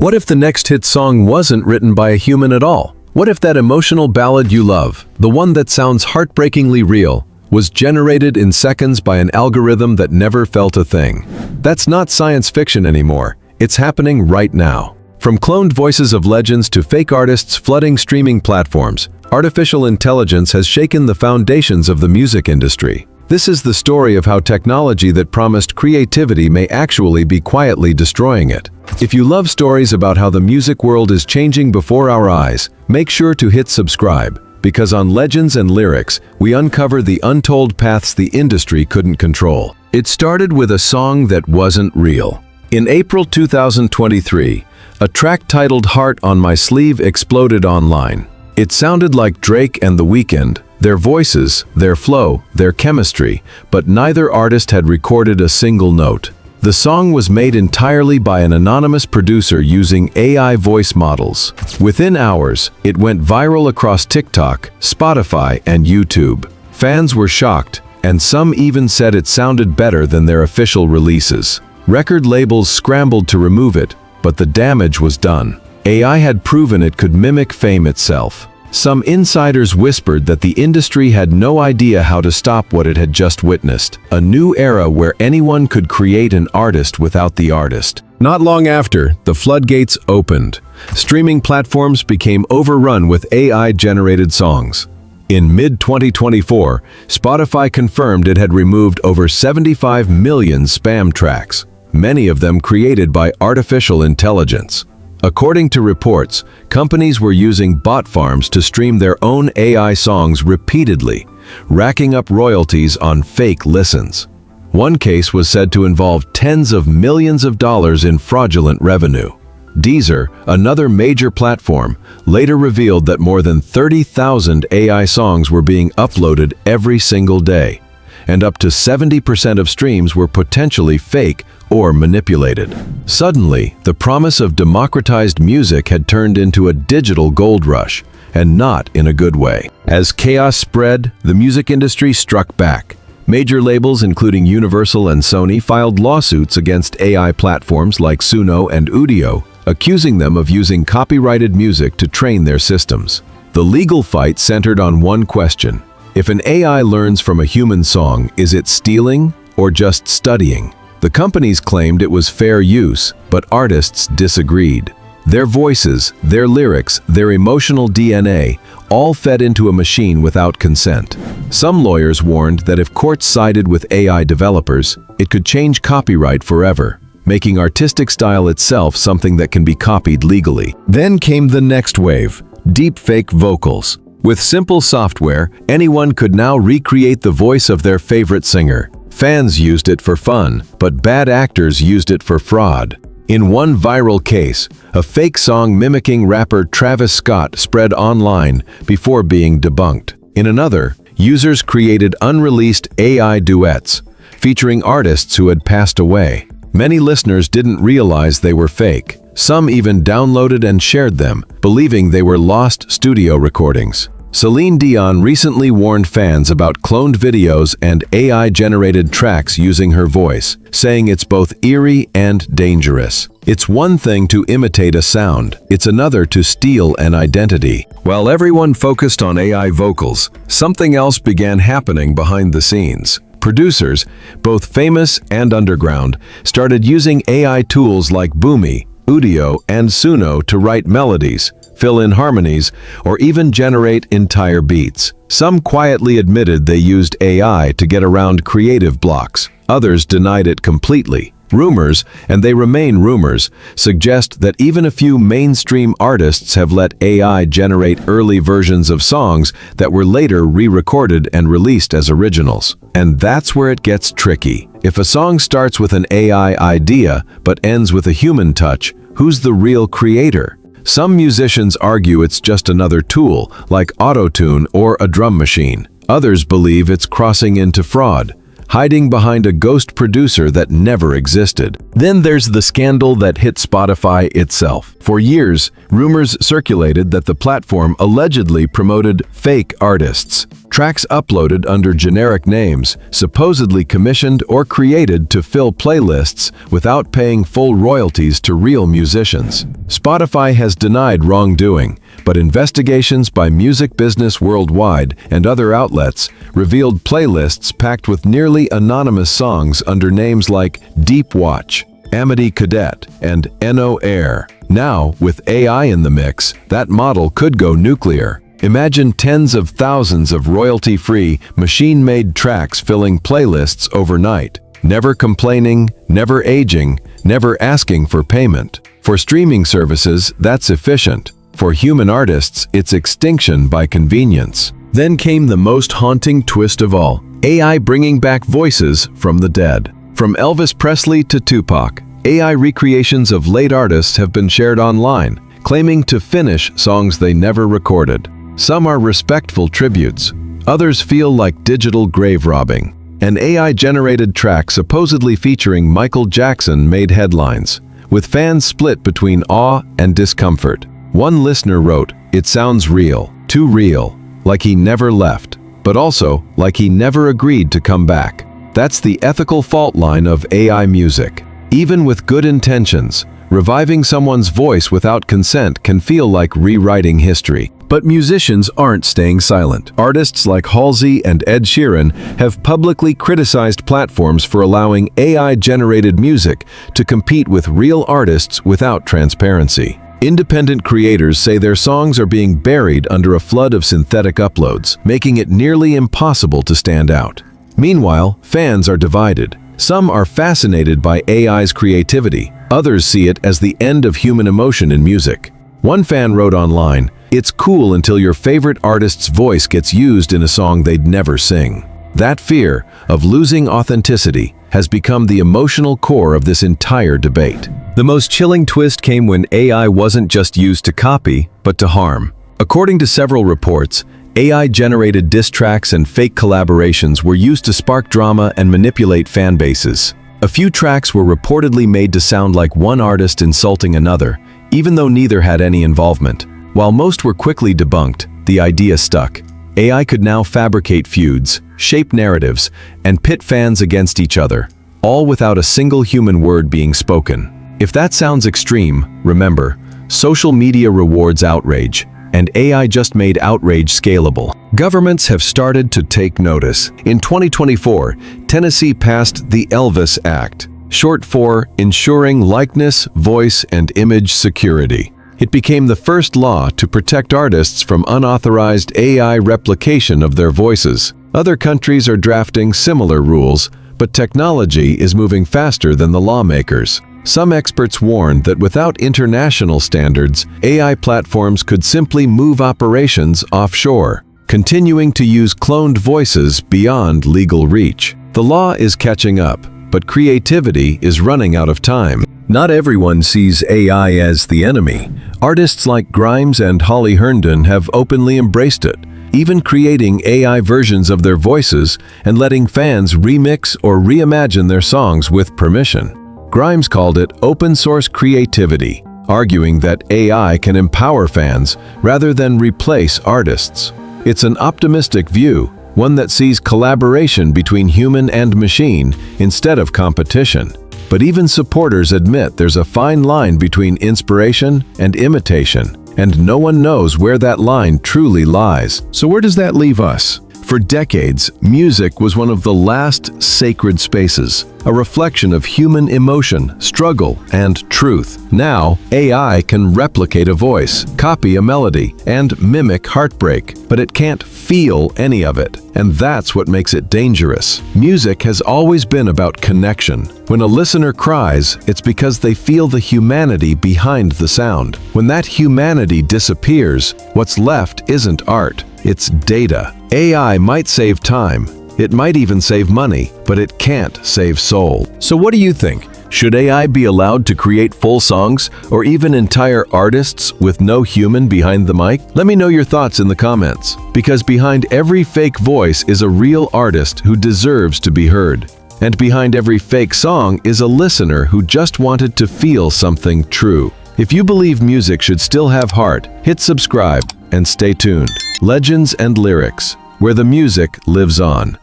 What if the next hit song wasn't written by a human at all? What if that emotional ballad you love, the one that sounds heartbreakingly real, was generated in seconds by an algorithm that never felt a thing? That's not science fiction anymore. It's happening right now. From cloned voices of legends to fake artists flooding streaming platforms, artificial intelligence has shaken the foundations of the music industry. This is the story of how technology that promised creativity may actually be quietly destroying it. If you love stories about how the music world is changing before our eyes, make sure to hit subscribe, because on Legends and Lyrics, we uncover the untold paths the industry couldn't control. It started with a song that wasn't real. In April 2023, a track titled "Heart on My Sleeve" exploded online. It sounded like Drake and The Weeknd, their voices, their flow, their chemistry, but neither artist had recorded a single note. The song was made entirely by an anonymous producer using AI voice models. Within hours, it went viral across TikTok, Spotify, and YouTube. Fans were shocked, and some even said it sounded better than their official releases. Record labels scrambled to remove it, but the damage was done. AI had proven it could mimic fame itself. Some insiders whispered that the industry had no idea how to stop what it had just witnessed, a new era where anyone could create an artist without the artist. Not long after, the floodgates opened. Streaming platforms became overrun with AI-generated songs. In mid-2024, Spotify confirmed it had removed over 75 million spam tracks, many of them created by artificial intelligence. According to reports, companies were using bot farms to stream their own AI songs repeatedly, racking up royalties on fake listens. One case was said to involve tens of millions of dollars in fraudulent revenue. Deezer, another major platform, later revealed that more than 30,000 AI songs were being uploaded every single day, and up to 70% of streams were potentially fake or manipulated. Suddenly, the promise of democratized music had turned into a digital gold rush, and not in a good way. As chaos spread, the music industry struck back. Major labels including Universal and Sony filed lawsuits against AI platforms like Suno and Udio, accusing them of using copyrighted music to train their systems. The legal fight centered on one question: if an AI learns from a human song, is it stealing or just studying? The companies claimed it was fair use, but artists disagreed. Their voices, their lyrics, their emotional DNA, all fed into a machine without consent. Some lawyers warned that if courts sided with AI developers, it could change copyright forever, making artistic style itself something that can be copied legally. Then came the next wave: deepfake vocals. With simple software, anyone could now recreate the voice of their favorite singer. Fans used it for fun, but bad actors used it for fraud. In one viral case, a fake song mimicking rapper Travis Scott spread online before being debunked. In another, users created unreleased AI duets, featuring artists who had passed away. Many listeners didn't realize they were fake. Some even downloaded and shared them, believing they were lost studio recordings. Celine Dion recently warned fans about cloned videos and AI-generated tracks using her voice, saying it's both eerie and dangerous. It's one thing to imitate a sound, it's another to steal an identity. While everyone focused on AI vocals, something else began happening behind the scenes. Producers, both famous and underground, started using AI tools like Boomy, Udio, and Suno to write melodies, fill in harmonies, or even generate entire beats. Some quietly admitted they used AI to get around creative blocks. Others denied it completely. Rumors, and they remain rumors, suggest that even a few mainstream artists have let AI generate early versions of songs that were later re-recorded and released as originals. And that's where it gets tricky. If a song starts with an AI idea but ends with a human touch, who's the real creator? Some musicians argue it's just another tool, like auto-tune or a drum machine. Others believe it's crossing into fraud, hiding behind a ghost producer that never existed. Then there's the scandal that hit Spotify itself. For years, rumors circulated that the platform allegedly promoted fake artists. Tracks uploaded under generic names, supposedly commissioned or created to fill playlists without paying full royalties to real musicians. Spotify has denied wrongdoing, but investigations by Music Business Worldwide and other outlets revealed playlists packed with nearly anonymous songs under names like Deep Watch, Amity Cadet, and NO Air. Now, with AI in the mix, that model could go nuclear. Imagine tens of thousands of royalty-free, machine-made tracks filling playlists overnight, never complaining, never aging, never asking for payment. For streaming services, that's efficient. For human artists, it's extinction by convenience. Then came the most haunting twist of all: AI bringing back voices from the dead. From Elvis Presley to Tupac, AI recreations of late artists have been shared online, claiming to finish songs they never recorded. Some are respectful tributes, others feel like digital grave robbing. An AI-generated track supposedly featuring Michael Jackson made headlines, with fans split between awe and discomfort. One listener wrote, "It sounds real, too real, like he never left, but also like he never agreed to come back." That's the ethical fault line of AI music. Even with good intentions, reviving someone's voice without consent can feel like rewriting history. But musicians aren't staying silent. Artists like Halsey and Ed Sheeran have publicly criticized platforms for allowing AI-generated music to compete with real artists without transparency. Independent creators say their songs are being buried under a flood of synthetic uploads, making it nearly impossible to stand out. Meanwhile, fans are divided. Some are fascinated by AI's creativity. Others see it as the end of human emotion in music. One fan wrote online, "It's cool until your favorite artist's voice gets used in a song they'd never sing." That fear of losing authenticity has become the emotional core of this entire debate. The most chilling twist came when AI wasn't just used to copy, but to harm. According to several reports, AI-generated diss tracks and fake collaborations were used to spark drama and manipulate fan bases. A few tracks were reportedly made to sound like one artist insulting another, even though neither had any involvement. While most were quickly debunked, the idea stuck. AI could now fabricate feuds, shape narratives, and pit fans against each other, all without a single human word being spoken. If that sounds extreme, remember, social media rewards outrage, and AI just made outrage scalable. Governments have started to take notice. In 2024, Tennessee passed the Elvis Act, short for Ensuring Likeness, Voice, and Image Security. It became the first law to protect artists from unauthorized AI replication of their voices. Other countries are drafting similar rules, but technology is moving faster than the lawmakers. Some experts warn that without international standards, AI platforms could simply move operations offshore, continuing to use cloned voices beyond legal reach. The law is catching up, but creativity is running out of time. Not everyone sees AI as the enemy. Artists like Grimes and Holly Herndon have openly embraced it, even creating AI versions of their voices and letting fans remix or reimagine their songs with permission. Grimes called it open-source creativity, arguing that AI can empower fans rather than replace artists. It's an optimistic view, one that sees collaboration between human and machine instead of competition. But even supporters admit there's a fine line between inspiration and imitation, and no one knows where that line truly lies. So where does that leave us? For decades, music was one of the last sacred spaces, a reflection of human emotion, struggle, and truth. Now, AI can replicate a voice, copy a melody, and mimic heartbreak, but it can't feel any of it. And that's what makes it dangerous. Music has always been about connection. When a listener cries, it's because they feel the humanity behind the sound. When that humanity disappears, what's left isn't art, it's data. AI might save time, it might even save money, but it can't save soul. So what do you think? Should AI be allowed to create full songs or even entire artists with no human behind the mic? Let me know your thoughts in the comments, because behind every fake voice is a real artist who deserves to be heard. And behind every fake song is a listener who just wanted to feel something true. If you believe music should still have heart, hit subscribe and stay tuned. Legends and lyrics, where the music lives on.